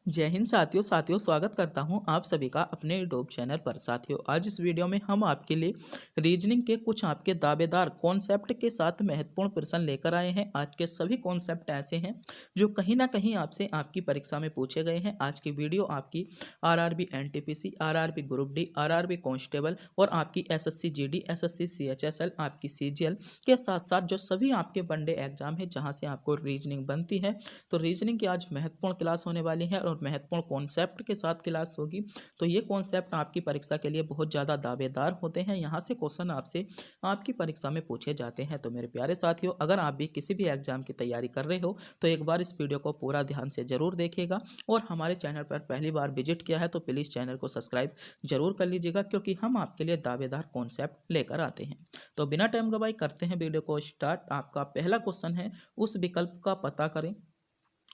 जय हिंद साथियों स्वागत करता हूं आप सभी का अपने यूट्यूब चैनल पर। साथियों, आज इस वीडियो में हम आपके लिए रीजनिंग के कुछ आपके दावेदार कॉन्सेप्ट के साथ महत्वपूर्ण प्रश्न लेकर आए हैं। आज के सभी कॉन्सेप्ट ऐसे हैं जो कहीं ना कहीं आपसे आपकी परीक्षा में पूछे गए हैं। आज की वीडियो आपकी RRB NTPC, RRB group D, RRB constable और आपकी एसएससी जीडी, एसएससी सीएचएसएल, आपकी सीजीएल के साथ साथ जो सभी आपके वनडे एग्जाम है जहां से आपको रीजनिंग बनती है, तो रीजनिंग की आज महत्वपूर्ण क्लास होने वाली है और महत्वपूर्ण कॉन्सेप्ट के साथ क्लास होगी। तो ये कॉन्सेप्ट आपकी परीक्षा के लिए बहुत ज़्यादा दावेदार होते हैं। यहाँ से क्वेश्चन आपसे आपकी परीक्षा में पूछे जाते हैं। तो मेरे प्यारे साथियों, अगर आप भी किसी भी एग्जाम की तैयारी कर रहे हो तो एक बार इस वीडियो को पूरा ध्यान से जरूर देखिएगा और हमारे चैनल पर पहली बार विजिट किया है तो प्लीज़ चैनल को सब्सक्राइब जरूर कर लीजिएगा, क्योंकि हम आपके लिए दावेदार कॉन्सेप्ट लेकर आते हैं। तो बिना टाइम गवाए करते हैं वीडियो को स्टार्ट। आपका पहला क्वेश्चन है, उस विकल्प का पता करें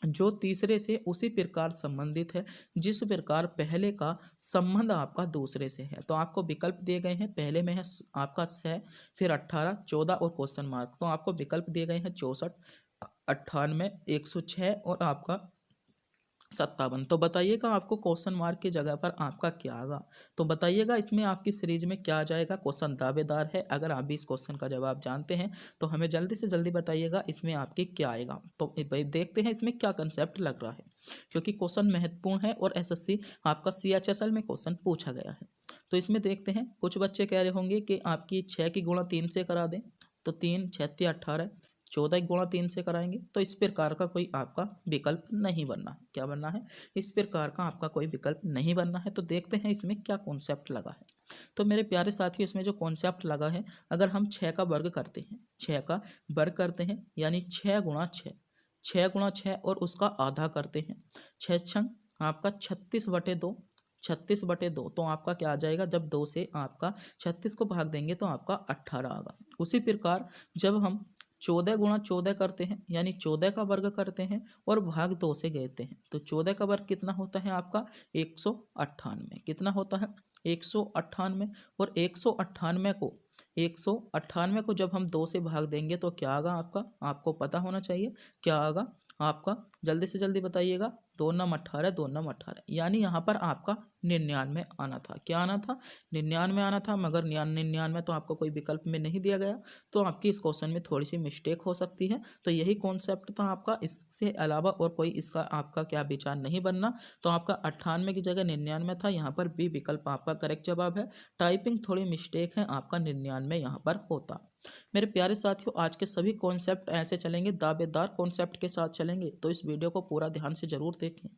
जो तीसरे से उसी प्रकार संबंधित है जिस प्रकार पहले का संबंध आपका दूसरे से है। तो आपको विकल्प दिए गए हैं, पहले में है आपका 6, फिर 18, 14 और क्वेश्चन मार्क। तो आपको विकल्प दिए गए हैं 64, 98, 106 और आपका 57। तो बताइएगा आपको क्वेश्चन मार्क की जगह पर आपका क्या आएगा। तो बताइएगा इसमें आपकी सीरीज में क्या आ जाएगा। क्वेश्चन दावेदार है, अगर आप भी इस क्वेश्चन का जवाब जानते हैं तो हमें जल्दी से जल्दी बताइएगा इसमें आपके क्या आएगा। तो भाई देखते हैं इसमें क्या कंसेप्ट लग रहा है, क्योंकि क्वेश्चन महत्वपूर्ण है और एसएससी आपका सीएचएसएल में क्वेश्चन पूछा गया है। तो इसमें देखते हैं, कुछ बच्चे कह रहे होंगे कि आपकी 6 की गुणा 3 से करा दें। तो 3 6 18, 14 की गुणा 3 से कराएंगे। तो इस प्रकार का कोई आपका विकल्प नहीं बनना है। क्या बनना है? इस प्रकार का आपका कोई विकल्प नहीं बनना है। तो देखते हैं इसमें क्या कॉन्सेप्ट लगा है। तो मेरे प्यारे साथियों, इसमें जो कॉन्सेप्ट लगा है, अगर हम 6 का वर्ग करते हैं, 6 का वर्ग करते हैं यानी 6 गुणा 6, 6 गुणा 6 और उसका आधा करते हैं, 6 छंग आपका 36/2, 36/2। तो आपका क्या आ जाएगा, जब 2 से आपका 36 को भाग देंगे तो आपका 18 आएगा। उसी प्रकार जब हम 14 गुणा 14 करते हैं यानी 14 का वर्ग करते हैं और भाग 2 से देते हैं, तो 14 का वर्ग कितना होता है आपका 198। कितना होता है 198। और 198 को जब हम 2 से भाग देंगे तो क्या आएगा आपका, आपको पता होना चाहिए क्या आएगा आपका। जल्दी से जल्दी बताइएगा। 2 9 18, 2 9 18, यानी यहाँ पर आपका 99 आना था। क्या आना था? 99 आना था, मगर 99 तो आपको कोई विकल्प में नहीं दिया गया। तो आपकी इस क्वेश्चन में थोड़ी सी मिस्टेक हो सकती है। तो यही कॉन्सेप्ट था आपका, इससे अलावा और कोई इसका आपका क्या विचार नहीं बनना। तो आपका 98 की जगह 99 था, यहाँ पर बी विकल्प आपका करेक्ट जवाब है। टाइपिंग थोड़ी मिस्टेक है, आपका 99 यहाँ पर होता। मेरे प्यारे साथियों, आज के सभी कॉन्सेप्ट ऐसे चलेंगे, दावेदार कॉन्सेप्ट के साथ चलेंगे। तो इस वीडियो को पूरा ध्यान से जरूर देखें।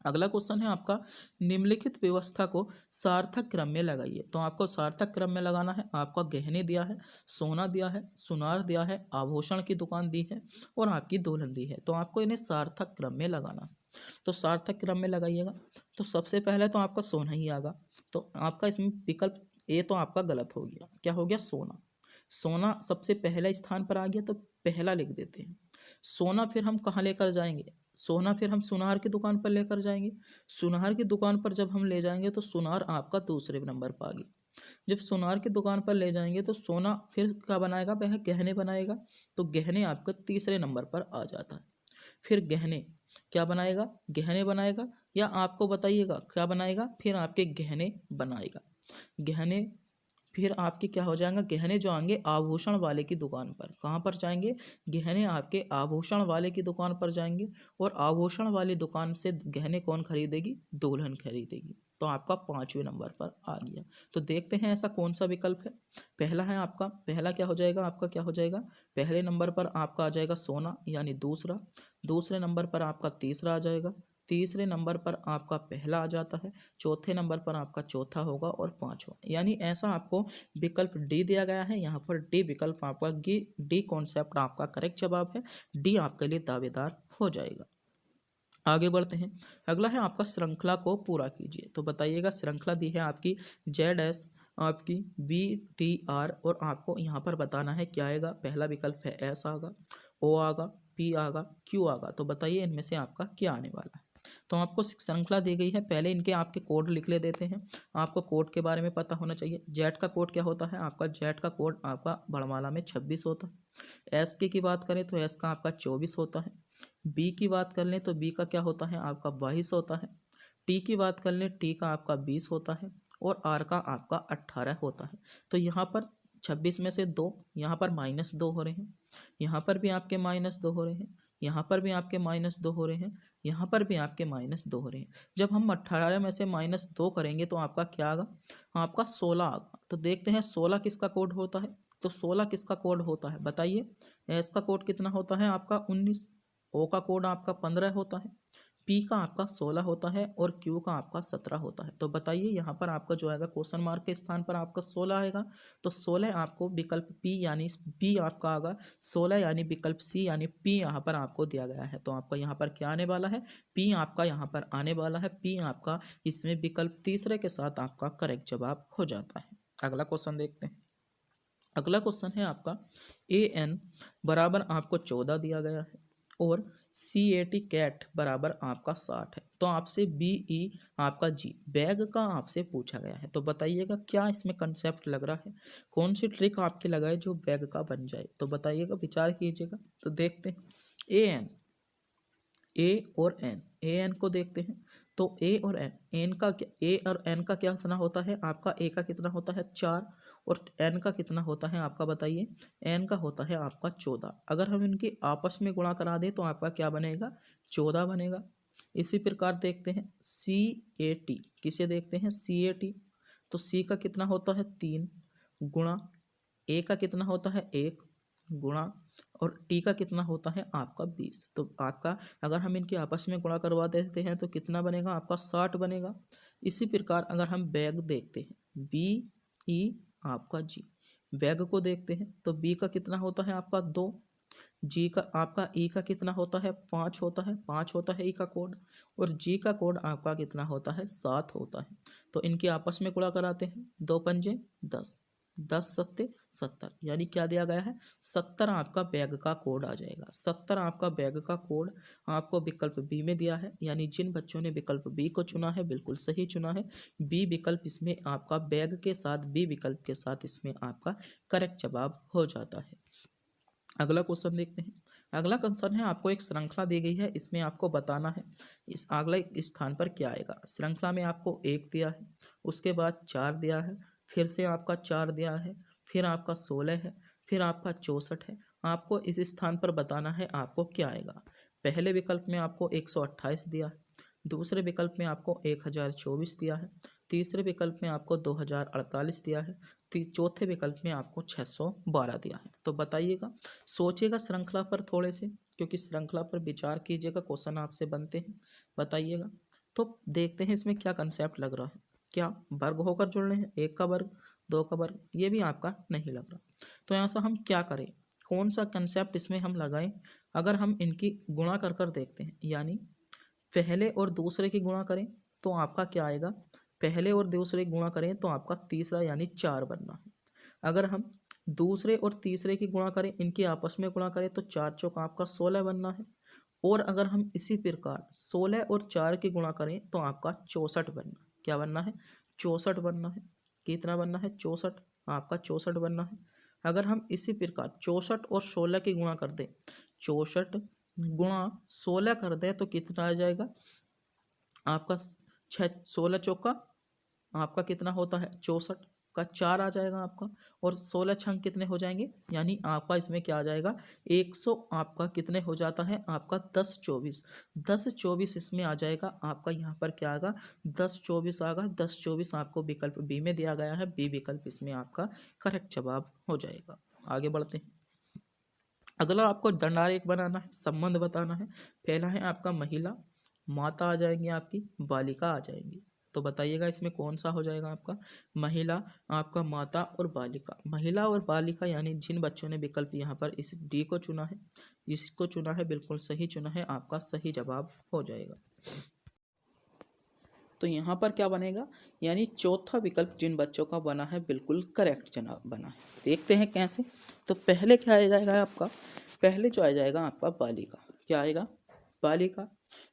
अगला क्वेश्चन है आपका, निम्नलिखित व्यवस्था को सार्थक क्रम में लगाइए। तो आपको सार्थक क्रम में लगाना है। आपका गहने दिया है, सोना दिया है, सुनार दिया है, आभूषण की दुकान दी है और आपकी दुल्हन दी है। तो आपको इन्हें सार्थक क्रम में लगाना। तो सार्थक क्रम में लगाइएगा। तो सबसे पहले तो आपका सोना ही आएगा। तो आपका इसमें विकल्प ए तो आपका गलत हो गया। क्या हो गया? सोना। सोना सबसे पहले स्थान पर आ गया, तो पहला लिख देते हैं। सोना फिर हम कहाँ लेकर जाएंगे? सोना फिर हम सुनार की दुकान पर लेकर जाएंगे। सुनार की दुकान पर जब हम ले जाएंगे तो सुनार आपका दूसरे नंबर पर आ गया। जब सुनार की दुकान पर ले जाएंगे तो सोना फिर क्या बनाएगा? वह गहने बनाएगा। तो गहने आपका तीसरे नंबर पर आ जाता है। फिर गहने क्या बनाएगा? गहने बनाएगा, या आपको बताइएगा क्या बनाएगा? फिर आपके गहने बनाएगा। गहने फिर आपके क्या हो जाएगा? गहने जो आएंगे आभूषण वाले की दुकान पर। कहाँ पर जाएंगे? गहने आपके आभूषण वाले की दुकान पर जाएंगे। और आभूषण वाली दुकान से गहने कौन खरीदेगी? दुल्हन खरीदेगी। तो आपका 5वें नंबर पर आ गया। तो देखते हैं ऐसा कौन सा विकल्प है। पहला है आपका, पहला क्या हो जाएगा आपका? क्या हो जाएगा? पहले नंबर पर आपका आ जाएगा सोना यानी दूसरा। दूसरे नंबर पर आपका तीसरा आ जाएगा। तीसरे नंबर पर आपका पहला आ जाता है। चौथे नंबर पर आपका चौथा होगा और पांचवा, यानी ऐसा आपको विकल्प डी दिया गया है। यहाँ पर डी विकल्प आपका डी कॉन्सेप्ट आपका करेक्ट जवाब है। डी आपके लिए दावेदार हो जाएगा। आगे बढ़ते हैं। अगला है आपका श्रृंखला को पूरा कीजिए। तो बताइएगा, श्रृंखला दी है आपकी जेड एस, आपकी वी टी आर, और आपको यहाँ पर बताना है क्या आएगा। पहला विकल्प है एस आगा, ओ आगा, पी आगा, क्यू आगा। तो बताइए इनमें से आपका क्या आने वाला है। तो तो आपको श्रृंखला दी गई है, पहले इनके आपके कोड लिख ले देते हैं। आपको कोड के बारे में पता होना चाहिए। जेड का कोड क्या होता है आपका, जेड का कोड आपका बड़माला में 26 होता है। एस की बात करें तो एस का आपका 24 होता है। बी की बात कर लें तो बी का क्या होता है आपका 22 होता है। टी की बात कर लें, टी का आपका 20 होता है और आर का आपका 18 होता है। तो यहाँ पर 26 में से 2, यहाँ पर -2 हो रहे हैं, यहाँ पर भी आपके -2 हो रहे हैं, यहाँ पर भी आपके -2 हो रहे हैं, यहाँ पर भी आपके -2 हो रहे हैं। जब हम 18 में से -2 करेंगे तो आपका क्या आएगा, आपका 16 आएगा। तो देखते हैं 16 किसका कोड होता है। तो 16 किसका कोड होता है बताइए। एस का कोड कितना होता है आपका 19, ओ का कोड आपका 15 होता है, पी का आपका 16 होता है और क्यू का आपका 17 होता है। तो बताइए यहाँ पर आपका जो आएगा क्वेश्चन मार्क के स्थान पर आपका 16 आएगा। तो 16 आपको विकल्प पी यानी बी आपका आएगा 16 यानी विकल्प सी यानी पी यहाँ पर आपको दिया गया है। तो आपका यहाँ पर क्या आने वाला है, पी आपका यहाँ पर आने वाला है। पी आपका इसमें विकल्प तीसरे के साथ आपका करेक्ट जवाब हो जाता है। अगला क्वेश्चन देखते हैं। अगला क्वेश्चन है आपका AN बराबर आपको 14 दिया गया है और CAT कैट बराबर आपका 60 है। तो आपसे BE आपका G बैग का आपसे पूछा गया है। तो बताइएगा क्या इसमें कंसेप्ट लग रहा है, कौन सी ट्रिक आपके लगाए जो बैग का बन जाए। तो बताइएगा, विचार कीजिएगा। तो देखते हैं AN, A और N, AN को देखते हैं। तो A और N, N का क्या, A और N का क्या कितना होता है आपका, A का कितना होता है 4 और N का कितना होता है आपका बताइए। N का होता है आपका 14। अगर हम इनकी आपस में गुणा करा दें तो आपका क्या बनेगा 14 बनेगा। इसी प्रकार देखते हैं CAT, किसे देखते हैं CAT। तो C का कितना होता है 3 गुणा, A का कितना होता है 1 गुणा और टी का कितना होता है आपका 20। तो आपका अगर हम इनके आपस में गुणा करवा देते हैं तो कितना बनेगा आपका 60 बनेगा। इसी प्रकार अगर हम बैग देखते हैं BE आपका G, बैग को देखते हैं तो B का कितना होता है आपका 2, G का आपका E का कितना होता है 5 होता है, 5 होता है E का कोड और G का कोड आपका कितना होता है 7 होता है। तो इनके आपस में गुणा कराते हैं, 2 पंजे 10, 10 सत्ते 70 यानी क्या दिया गया है 70 आपका बैग का कोड आ जाएगा। 70 आपका बैग का कोड आपको विकल्प बी में दिया है। यानी जिन बच्चों ने विकल्प बी को चुना है बिल्कुल सही चुना है। बी विकल्प इसमें आपका बैग के साथ, बी विकल्प के साथ इसमें आपका करेक्ट जवाब हो जाता है। अगला क्वेश्चन देखते हैं। अगला क्वेश्चन है आपको एक श्रृंखला दी गई है, इसमें आपको बताना है इस अगले स्थान पर क्या आएगा। श्रृंखला में आपको 1 दिया है, उसके बाद 4 दिया है, फिर से आपका 4 दिया है, फिर आपका 16 है, फिर आपका 64 है। आपको इस स्थान पर बताना है आपको क्या आएगा। पहले विकल्प में आपको 128 दिया है, दूसरे विकल्प में आपको 1024 दिया है, तीसरे विकल्प में आपको 2048 दिया है, चौथे विकल्प में आपको 612 दिया है। तो बताइएगा, सोचिएगा श्रृंखला पर थोड़े से, क्योंकि श्रृंखला पर विचार कीजिएगा, क्वेश्चन आपसे बनते हैं। बताइएगा। तो देखते हैं इसमें क्या कंसेप्ट लग रहा है। क्या वर्ग होकर जुड़ने हैं, 1 का वर्ग 2 का वर्ग, ये भी आपका नहीं लग रहा। तो यहाँ से हम क्या करें, कौन सा कंसेप्ट इसमें हम लगाएं। अगर हम इनकी गुणा कर कर देखते हैं, यानी पहले और दूसरे की गुणा करें तो आपका क्या आएगा, पहले और दूसरे की गुणा करें तो आपका तीसरा यानी 4 बनना है। अगर हम दूसरे और तीसरे की गुणा करें, इनकी आपस में गुणा करें तो 4 चौक आपका 16 बनना है। और अगर हम इसी प्रकार 16 और 4 की गुणा करें तो आपका 64 बनना, क्या बनना है 64 बनना है। कितना बनना है 64, आपका 64 बनना है। अगर हम इसी प्रकार 64 और 16 की गुणा कर दें, 64 गुणा 16 कर दें तो कितना आ जाएगा आपका 16 चौका आपका कितना होता है 64 का 4 आ जाएगा आपका, और 16 छंग कितने हो जाएंगे, यानी आपका इसमें क्या आ जाएगा 100 आपका कितने हो जाता है आपका 10 24, 10 24 इसमें आ जाएगा आपका। यहाँ पर क्या आएगा 10 24 आएगा। 10 24 आपको विकल्प बी में दिया गया है, बी विकल्प इसमें आपका करेक्ट जवाब हो जाएगा। आगे बढ़ते हैं। अगला आपको दंडारेख बनाना है, संबंध बताना है। पहला है आपका महिला, माता आ जाएंगी, आपकी बालिका आ जाएंगी। तो बताइएगा इसमें कौन सा हो जाएगा आपका महिला, आपका माता और बालिका। महिला और बालिका यानी जिन बच्चों ने विकल्प यहाँ पर इस डी को चुना है, इसको चुना है, बिल्कुल सही चुना है, आपका सही जवाब हो जाएगा। तो यहाँ पर क्या बनेगा, यानी चौथा विकल्प जिन बच्चों का बना है बिल्कुल करेक्ट जनाब बना है। देखते हैं कैसे। तो पहले क्या आ जाएगा आपका, पहले जो आ जाएगा आपका बालिका, क्या आएगा बालिका,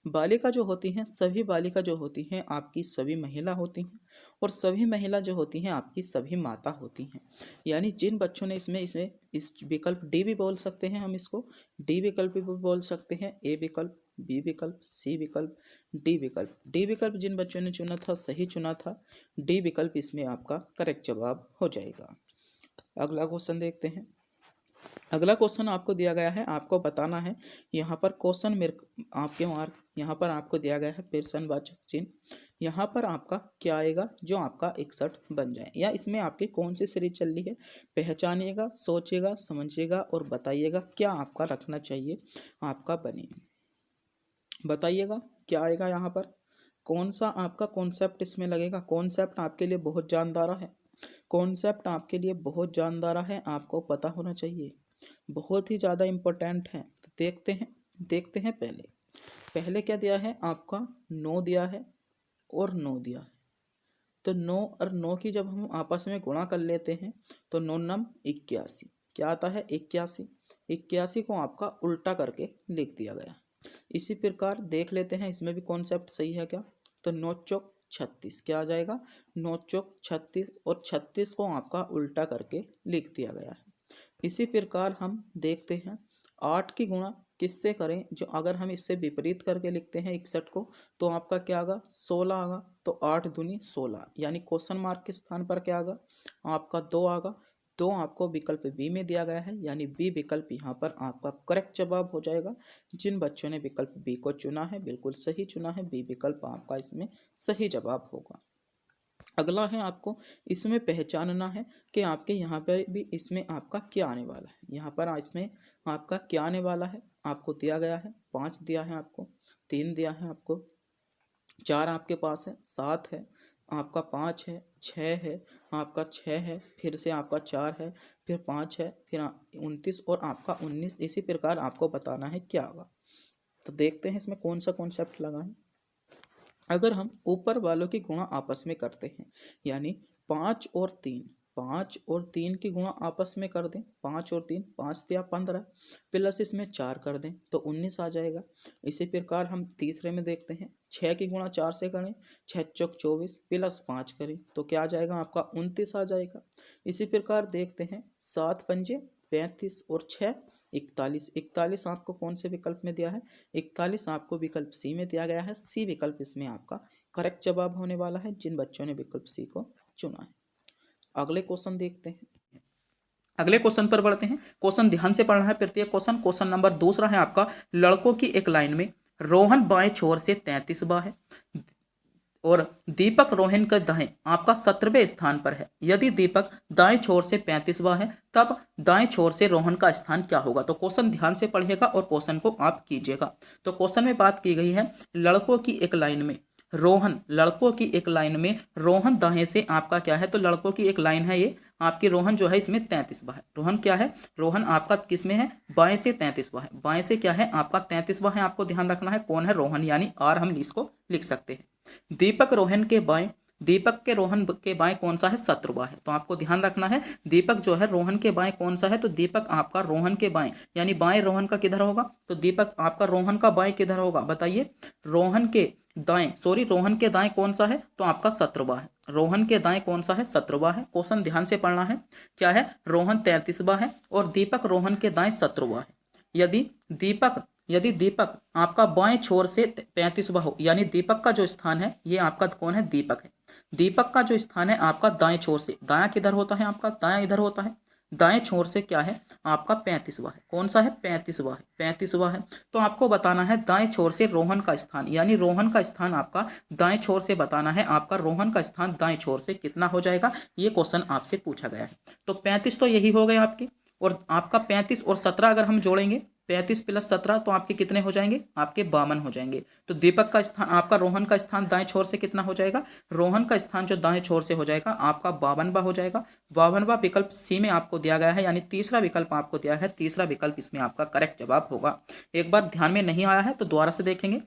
बालिका जो होती हैं, सभी बालिका जो होती हैं आपकी सभी महिला होती हैं, और सभी महिला जो होती हैं आपकी सभी माता होती हैं। यानी जिन बच्चों ने इसमें इसमें इस विकल्प डी भी बोल सकते हैं, हम इसको डी विकल्प भी बोल सकते हैं, ए विकल्प, बी विकल्प, सी विकल्प, डी विकल्प। डी विकल्प जिन बच्चों ने चुना था सही चुना था, डी विकल्प इसमें आपका करेक्ट जवाब हो जाएगा। अगला क्वेश्चन देखते हैं। अगला क्वेश्चन आपको दिया गया है, आपको बताना है यहाँ पर क्वेश्चन मेरे आपके मार्क, यहाँ पर आपको दिया गया है प्रश्नवाचक चिन्ह, यहाँ पर आपका क्या आएगा जो आपका 61 बन जाए, या इसमें आपकी कौन सी सीरीज चल रही है, पहचानिएगा, सोचिएगा, समझिएगा और बताइएगा क्या आपका रखना चाहिए आपका बने। बताइएगा क्या आएगा यहाँ पर, कौन सा आपका कॉन्सेप्ट इसमें लगेगा। कॉन्सेप्ट आपके लिए बहुत जानदार है, कॉन्सेप्ट आपके लिए बहुत जानदार है, आपको पता होना चाहिए, बहुत ही ज़्यादा इम्पोर्टेंट है। तो देखते हैं पहले क्या दिया है आपका, 9 दिया है और 9 दिया है। तो 9 और 9 की जब हम आपस में गुणा कर लेते हैं तो 9 नम 81, क्या आता है 81। 81 को आपका उल्टा करके लिख दिया गया। इसी प्रकार देख लेते हैं इसमें भी कॉन्सेप्ट सही है क्या, तो 9 चौक 36, क्या आ जाएगा 9 चौक 36, और 36 को आपका उल्टा करके लिख दिया गया है। इसी प्रकार हम देखते हैं 8 की गुणा किससे करें, जो अगर हम इससे विपरीत करके लिखते हैं 61 को तो आपका क्या आगा 16 आगा। तो 8 दूनी 16, यानी क्वेश्चन मार्क के स्थान पर क्या आगा आपका 2 आगा। 2 आपको विकल्प बी में दिया गया है, यानी बी विकल्प यहाँ पर आपका करेक्ट जवाब हो जाएगा। जिन बच्चों ने विकल्प बी को चुना है बिल्कुल सही चुना है, बी विकल्प आपका इसमें सही जवाब होगा। अगला है आपको इसमें पहचानना है कि आपके यहाँ पर भी इसमें आपका क्या आने वाला है, यहाँ पर इसमें आपका क्या आने वाला है आपको दिया गया है। 5 दिया है आपको, 3 दिया है आपको, 4 आपके पास है, 7 है आपका, 5 है, 6 है आपका, 6 है, फिर से आपका 4 है, फिर 5 है, फिर 29 और आपका 19। इसी प्रकार आपको बताना है क्या होगा। तो देखते हैं इसमें कौन सा कॉन्सेप्ट लगा है। अगर हम ऊपर वालों की गुणा आपस में करते हैं, यानी 5 और 3 की गुणा आपस में कर दें, 5 और 3, 5 दिया 15 प्लस इसमें 4 कर दें तो 19 आ जाएगा। इसी प्रकार हम तीसरे में देखते हैं, 6 की गुणा 4 से करें, 6 चौक 24 प्लस 5 करें तो क्या आ जाएगा आपका 29 आ जाएगा। इसी प्रकार देखते हैं 7 पंजे 35 और 6 41। 41 आपको कौन से विकल्प में दिया है, 41 आपको विकल्प सी में दिया गया है। सी विकल्प इसमें आपका करेक्ट जवाब होने वाला है, जिन बच्चों ने विकल्प सी को चुना है। अगले क्वेश्चन देखते हैं, अगले क्वेश्चन पर बढ़ते हैं। क्वेश्चन ध्यान से पढ़ना है प्रत्येक क्वेश्चन। क्वेश्चन नंबर दूसरा है आपका, लड़कों की एक लाइन में रोहन बाएं छोर से 33वां है और दीपक रोहन का दाएं आपका 17वें स्थान पर है। यदि दीपक दाएं छोर से 35वां है तब दाएं छोर से रोहन का स्थान क्या होगा। तो क्वेश्चन ध्यान से पढ़िएगा और क्वेश्चन को आप कीजिएगा। तो क्वेश्चन में बात की गई है लड़कों की एक लाइन में रोहन, लड़कों की एक लाइन में रोहन दाएं से आपका क्या है, तो लड़कों की एक लाइन है ये आपकी, रोहन जो है इसमें 33वां है। रोहन क्या है, रोहन आपका किस में है, बाएं से 33वां है। बाएं से क्या है आपका 33वां है, आपको ध्यान रखना है कौन है, रोहन, यानी आर हम इसको लिख सकते हैं। दीपक रोहन के बाएं, दीपक के रोहन के बाएं कौन सा है, 17वां है। तो आपको ध्यान रखना है दीपक जो है रोहन के बाएं कौन सा है, तो दीपक आपका रोहन के बाएं, यानी बाएं रोहन का किधर होगा, तो दीपक आपका रोहन का बाएं किधर होगा बताइए, रोहन के दाएं, सॉरी रोहन के दाएं कौन सा है, तो आपका 17वां है। रोहन के दाएं कौन सा है, 17वां है। क्वेश्चन ध्यान से पढ़ना है, क्या है, रोहन 33वां है और दीपक रोहन के दाएं 17वां है। यदि दीपक आपका बाएं छोर से 35वां हो, यानी दीपक का जो स्थान है ये आपका कौन है, दीपक है। दीपक का जो स्थान है आपका दाएं छोर से, दायां किधर होता है आपका, दायां इधर होता है, दाएं छोर से क्या है आपका 35वां है। कौन सा है, 35वां है, 35वां है। तो आपको बताना है दाएं छोर से रोहन का स्थान, यानी रोहन का स्थान आपका दाएं छोर से बताना है। आपका रोहन का स्थान दाएं छोर से कितना हो जाएगा, ये क्वेश्चन आपसे पूछा गया है। तो 35 तो यही हो गए आपके, और आपका 35 और 17 अगर हम जोड़ेंगे, 35 प्लस 17 तो आपके कितने हो जाएंगे, आपके 52 हो जाएंगे। तो दीपक का स्थान, आपका रोहन का स्थान दाएं छोर से कितना हो जाएगा, रोहन का स्थान जो दाएं छोर से हो जाएगा आपका 52वां हो जाएगा। 52वां विकल्प सी में आपको दिया गया है, यानी तीसरा विकल्प आपको दिया है, तीसरा विकल्प इसमें आपका करेक्ट जवाब होगा। एक बार ध्यान में नहीं आया है तो दोबारा से देखेंगे।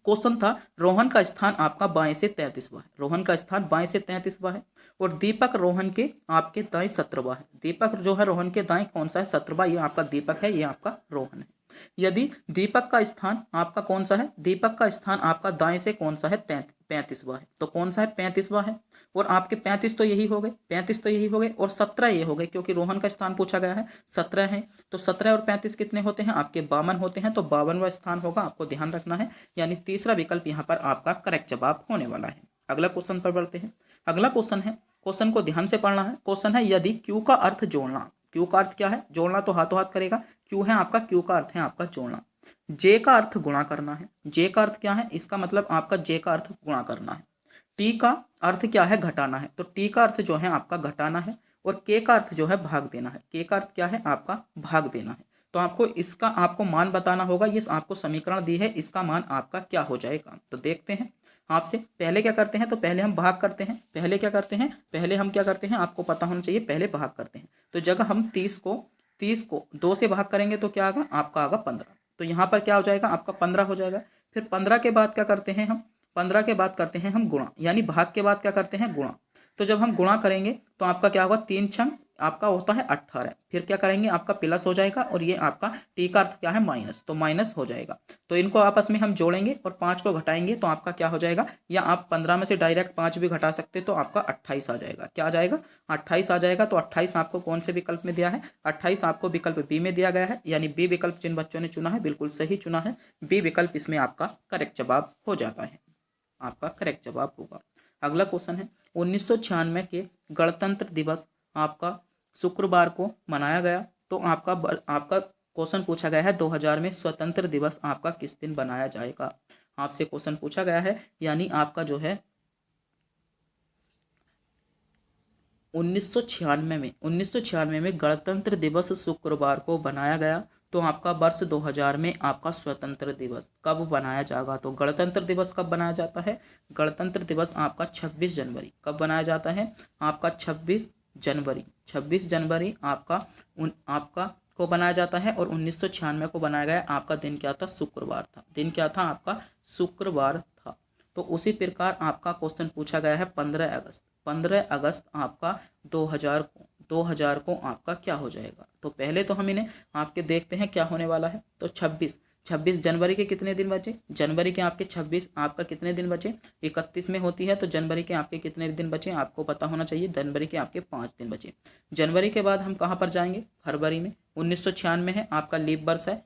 क्वेश्चन था रोहन का स्थान आपका बाएं से 33वां है, रोहन का स्थान बाएं से 33वां है और दीपक रोहन के आपके दाएं 17वां है। दीपक जो है रोहन के दाएं कौन सा है, 17वां, ये आपका दीपक है, ये आपका रोहन है। यदि दीपक का स्थान आपका कौन सा है, दीपक का स्थान आपका दाएं से कौन सा है, 35वां है। तो कौन सा है, 35वां है। और आपके 35 तो यही हो गए, 35 तो यही हो गए, और 17 ये हो गए, क्योंकि रोहन का स्थान पूछा गया है, 17 है। तो 17 और 35 कितने होते हैं आपके, 52 होते हैं। तो 52वां स्थान होगा, आपको ध्यान रखना है। यानी तीसरा विकल्प यहाँ पर आपका करेक्ट जवाब होने वाला है। अगला क्वेश्चन पर बढ़ते हैं। अगला क्वेश्चन है, क्वेश्चन को ध्यान से पढ़ना है। क्वेश्चन है, यदि क्यू का अर्थ जोड़ना, क्यू का अर्थ क्या है, जोड़ना तो हाथों हाथ करेगा, क्यू है आपका, क्यू का अर्थ है आपका जोड़ना। जे का अर्थ गुणा करना है, जे का अर्थ क्या है, इसका मतलब आपका जे का अर्थ गुणा करना है। टी का अर्थ क्या है, घटाना है। तो टी का अर्थ जो है आपका घटाना है। और के का अर्थ जो है भाग देना है, के का अर्थ क्या है आपका भाग देना है। तो आपको इसका आपको मान बताना होगा, ये आपको समीकरण दी है, इसका मान आपका क्या हो जाएगा। तो देखते हैं आपसे, पहले क्या करते हैं, तो पहले हम भाग करते हैं। पहले क्या करते हैं, पहले हम क्या करते हैं, आपको पता होना चाहिए, पहले भाग करते हैं। तो जगह हम 30 को 2 से भाग करेंगे तो क्या आगा, आपका आगा 15। तो यहाँ पर क्या हो जाएगा, आपका 15 हो जाएगा। फिर 15 के बाद क्या करते हैं हम, 15 के बाद करते हैं हम गुणा, यानी भाग के बाद क्या करते हैं, गुणा। तो जब हम गुणा करेंगे तो आपका क्या होगा, 3 छंग आपका होता है 18। फिर क्या करेंगे, आपका प्लस हो जाएगा, और ये आपका टी का अर्थ क्या है, माइनस, तो माइनस हो जाएगा। तो इनको आपस में हम जोड़ेंगे और 5 को घटाएंगे तो आपका क्या हो जाएगा, या आप 15 में से डायरेक्ट 5 भी घटा सकते, तो आपका 28 आ जाएगा। क्या आ जाएगा, 28 आ जाएगा। तो 28 आपको कौन से विकल्प में दिया है, 28 आपको विकल्प बी में दिया गया है। यानी बी विकल्प जिन बच्चों ने चुना है बिल्कुल सही चुना है, बी विकल्प इसमें आपका करेक्ट जवाब हो जाता है, आपका करेक्ट जवाब होगा। अगला क्वेश्चन है, 1996 के गणतंत्र दिवस आपका शुक्रवार को मनाया गया। तो आपका क्वेश्चन पूछा गया है, 2000 में स्वतंत्र दिवस आपका किस दिन बनाया जाएगा, आपसे क्वेश्चन पूछा गया है। यानी आपका जो है 1996 में गणतंत्र दिवस शुक्रवार को बनाया गया। तो आपका वर्ष 2000 में आपका स्वतंत्र दिवस कब बनाया जाएगा। तो गणतंत्र दिवस कब बनाया जाता है, गणतंत्र दिवस आपका 26 जनवरी कब बनाया जाता है, आपका 26 जनवरी आपका को बनाया जाता है। और 1996 को बनाया गया, आपका दिन क्या था, शुक्रवार था। दिन क्या था आपका, शुक्रवार था। तो उसी प्रकार आपका क्वेश्चन पूछा गया है 15 अगस्त आपका 2000 को आपका क्या हो जाएगा। तो पहले तो हम इन्हें आपके देखते हैं क्या होने वाला है। तो 26 जनवरी के कितने दिन बचे, जनवरी के आपके 26 आपका कितने दिन बचे, 31 में होती है। तो जनवरी के आपके कितने दिन बचे, आपको पता होना चाहिए, जनवरी के आपके 5 दिन बचे। जनवरी के बाद हम कहाँ पर जाएंगे, फरवरी में। 1996 है आपका लीप वर्ष है,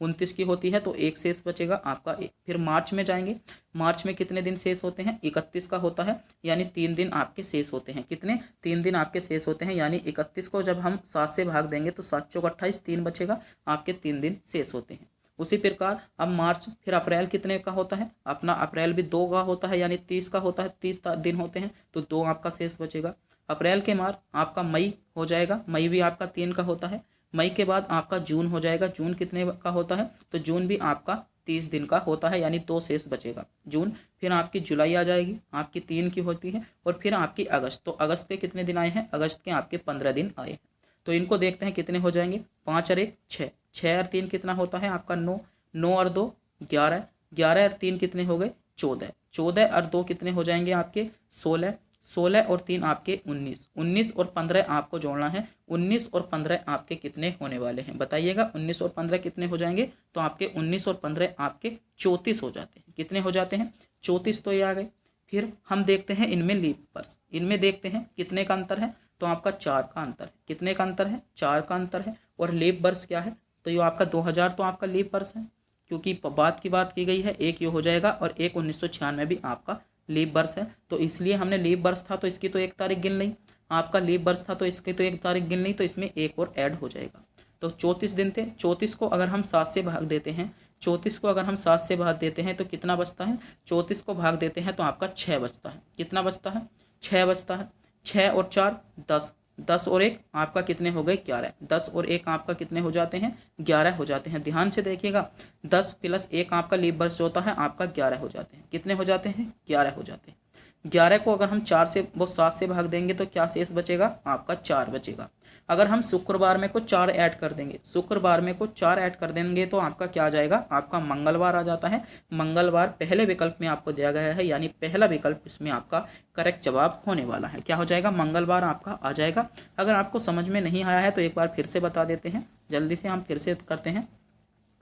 29 की होती है, तो 1 शेष बचेगा आपका 1। फिर मार्च में जाएंगे, मार्च में कितने दिन शेष होते हैं, 31 का होता है, यानी 3 दिन आपके शेष होते हैं। कितने, 3 दिन आपके शेष होते हैं। यानी 31 को जब हम 7 से भाग देंगे तो 7 चौक 28, 3 बचेगा, आपके 3 दिन शेष होते हैं। उसी प्रकार अब मार्च, फिर अप्रैल कितने का होता है, अपना अप्रैल भी 2 का होता है, यानी 30 का होता है, 30 दिन होते हैं, तो 2 आपका शेष बचेगा। अप्रैल के बाद आपका मई हो जाएगा, मई भी आपका 3 का होता है। मई के बाद आपका जून हो जाएगा, जून कितने का होता है, तो जून भी आपका 30 दिन का होता है, यानी 2 शेष बचेगा जून। फिर आपकी जुलाई आ जाएगी, आपकी 3 की होती है। और फिर आपकी अगस्त, तो अगस्त के कितने दिन आए हैं, अगस्त के आपके 15 दिन आए हैं। तो इनको देखते हैं कितने हो जाएंगे, 5 और 1 6, 6 और 3 कितना होता है आपका 9, 9 और 2 11, 11 और 3 कितने हो गए 14, 14 और 2 कितने हो जाएंगे आपके 16, 16 और 3 आपके 19, 19 और 15 आपको जोड़ना है। 19 और 15 आपके कितने होने वाले हैं बताइएगा, 19 और 15 कितने हो जाएंगे, तो आपके 19 और 15 आपके 34 हो जाते हैं। कितने हो जाते हैं 34, तो ये आ गए। फिर हम देखते हैं इनमें लीप वर्ष, इनमें देखते हैं कितने का अंतर है, तो आपका 4 का अंतर है। कितने का अंतर है, 4 का अंतर है। और लीप वर्ष क्या है, तो ये आपका 2000 तो आपका लीप वर्ष है, क्योंकि बात की गई है, एक ये हो जाएगा और एक 1996 भी आपका लीप वर्ष है। तो इसलिए हमने लीप वर्ष था तो इसकी तो 1 तारीख गिन ली, आपका लीप वर्ष था तो इसकी तो 1 तारीख गिन ली, तो इसमें एक और ऐड हो जाएगा। तो 34 दिन थे, 34 को अगर हम 7 से भाग देते हैं, 34 को अगर हम 7 से भाग देते हैं तो कितना बचता है, 34 को भाग देते हैं तो आपका 6 बचता है। कितना बचता है, 6 बचता है। 6 और 4 10, 10 और 1 आपका कितने हो गए 11, 10 और 1 आपका कितने हो जाते हैं 11 हो जाते हैं। ध्यान से देखिएगा, 10 प्लस 1 आपका लीप वर्ष होता है आपका 11 हो जाते हैं। कितने हो जाते हैं 11 हो जाते हैं। 11 को अगर हम 4 से 7 से भाग देंगे तो क्या शेष बचेगा आपका 4 बचेगा। अगर हम शुक्रवार में को 4 ऐड कर देंगे, शुक्रवार में को 4 ऐड कर देंगे तो आपका क्या आ जाएगा, आपका मंगलवार आ जाता है। मंगलवार पहले विकल्प में आपको दिया गया है, यानी पहला विकल्प इसमें आपका करेक्ट जवाब होने वाला है। क्या हो जाएगा, मंगलवार आपका आ जाएगा। अगर आपको समझ में नहीं आया है तो एक बार फिर से बता देते हैं, जल्दी से हम फिर से करते हैं।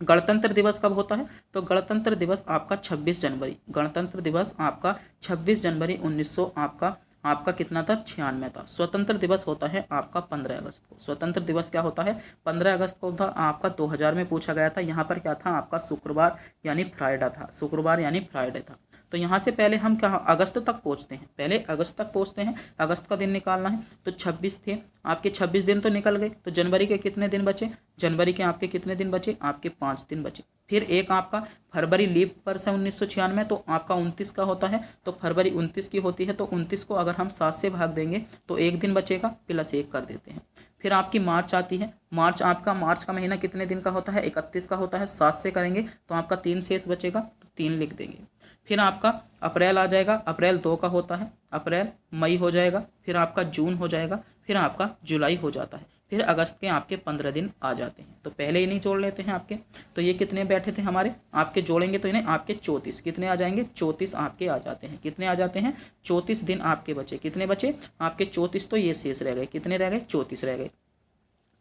गणतंत्र दिवस कब होता है? तो गणतंत्र दिवस आपका 26 जनवरी, गणतंत्र दिवस आपका 26 जनवरी 1900 आपका कितना था? 96 था। स्वतंत्र दिवस होता है आपका 15 अगस्त को। स्वतंत्र दिवस क्या होता है? 15 अगस्त को था आपका 2000 में पूछा गया था। यहाँ पर क्या था आपका? शुक्रवार यानी फ्राइडे था, शुक्रवार यानी फ्राइडे था। तो यहाँ से पहले हम क्या अगस्त तक पहुँचते हैं, पहले अगस्त तक पहुँचते हैं। अगस्त का दिन निकालना है तो 26 थे आपके, 26 दिन तो निकल गए। तो जनवरी के कितने दिन बचे? जनवरी के आपके कितने दिन बचे? आपके 5 दिन बचे। फिर एक आपका फरवरी लीप वर्ष है 1996, तो आपका 29 का होता है। तो फरवरी 29 की होती है, तो 29 को अगर हम 7 से भाग देंगे तो एक दिन बचेगा, प्लस 1 कर देते हैं। फिर आपकी मार्च आती है। मार्च का महीना कितने दिन का होता है? 31 का होता है। 7 से करेंगे तो आपका 3 शेष बचेगा, तो 3 लिख देंगे। फिर आपका अप्रैल आ जाएगा, अप्रैल 2 का होता है। अप्रैल, मई हो जाएगा, फिर आपका जून हो जाएगा, फिर आपका जुलाई हो जाता है। फिर अगस्त के आपके 15 दिन आ जाते हैं। तो पहले ही नहीं जोड़ लेते हैं आपके। तो ये कितने बैठे थे हमारे? आपके जोड़ेंगे तो इन्हें आपके 34 कितने आ जाएंगे? 34 आपके आ जाते हैं। कितने आ जाते हैं? 34 दिन आपके बचे। कितने बचे आपके? 34। तो ये शेष रह गए, कितने रह गए? 34 रह गए।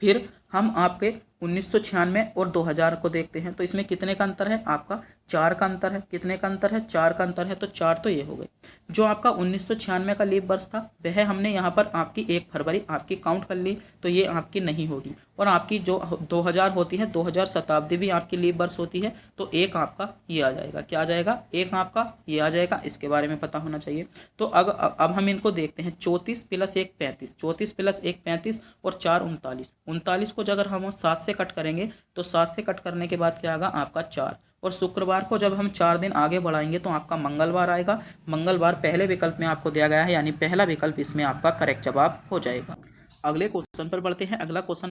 फिर हम आपके 1996 और 2000 को देखते हैं। तो इसमें कितने का अंतर है? आपका 4 का अंतर है। कितने का अंतर है? 4 का अंतर है। तो 4 तो ये हो गए। जो आपका 1996 का लीप वर्ष था वह हमने यहाँ पर आपकी 1 फरवरी आपकी काउंट कर ली, तो ये आपकी नहीं होगी। और आपकी जो 2000 होती है, 2000 शताब्दी भी आपकी लीप वर्ष होती है। तो एक आपका ये आ जाएगा, क्या आ जाएगा? एक आपका ये आ जाएगा। इसके बारे में पता होना चाहिए। तो अब हम इनको देखते हैं। 34 + 1 35, 34 + 1 35 और 4 39। 39 को अगर हम 7 से कट करेंगे तो 7 से कट करने के बाद क्या आएगा? आपका 4। और शुक्रवार को जब हम 4 दिन आगे बढ़ाएंगे तो आपका मंगलवार आएगा। मंगलवार पहले विकल्प में आपको दिया गया है, यानी पहला विकल्प इसमें आपका करेक्ट जवाब हो जाएगा। अगले क्वेश्चन पर बढ़ते हैं। अगला क्वेश्चन